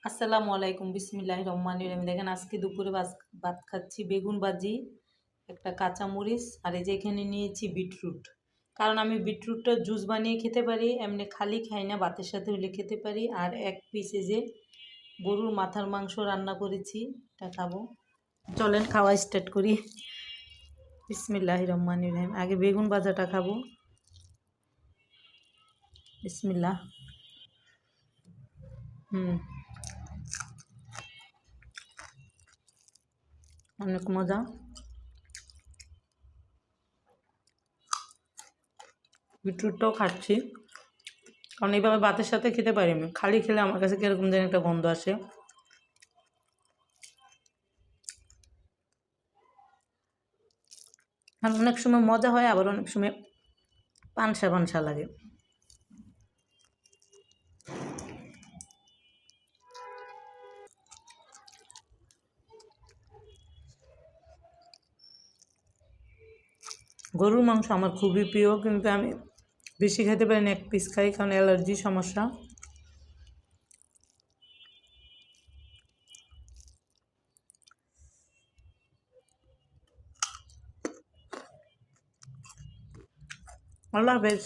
আসসালামু আলাইকুম বিসমিল্লাহির রহমানির রহিম। দেখেন আজকে দুপুরে ভাত খাচ্ছি বেগুন ভাজি, একটা কাঁচামরিচ আর এই যে এখানে নিয়েছি বিটরুট। কারণ আমি বিটরুটটা জুস বানিয়ে খেতে পারি, এমনি খালি খাই না, ভাতের সাথে হলে খেতে পারি। আর এক পিস এই যে গরুর মাথার মাংস রান্না করেছি, এটা খাবো। চলেন খাওয়া স্টার্ট করি। বিসমিল্লাহির রহমানির রহিম। আগে বেগুন ভাজাটা খাবো। বিসমিল্লাহ। অনেক মজা। বিটরুটটাও খাচ্ছি কারণ এইভাবে ভাতের সাথে খেতে পারি আমি, খালি খেলে আমার কাছে কীরকম যেন একটা গন্ধ আসে। আর অনেক সময় মজা হয়, আবার অনেক সময় পানসা পানসা লাগে। গরুর মাংস আমার খুবই প্রিয়, কিন্তু আমি বেশি খেতে পারি না, এক পিস খাই কারণ অ্যালার্জি সমস্যা। আল্লাহ হাফেজ।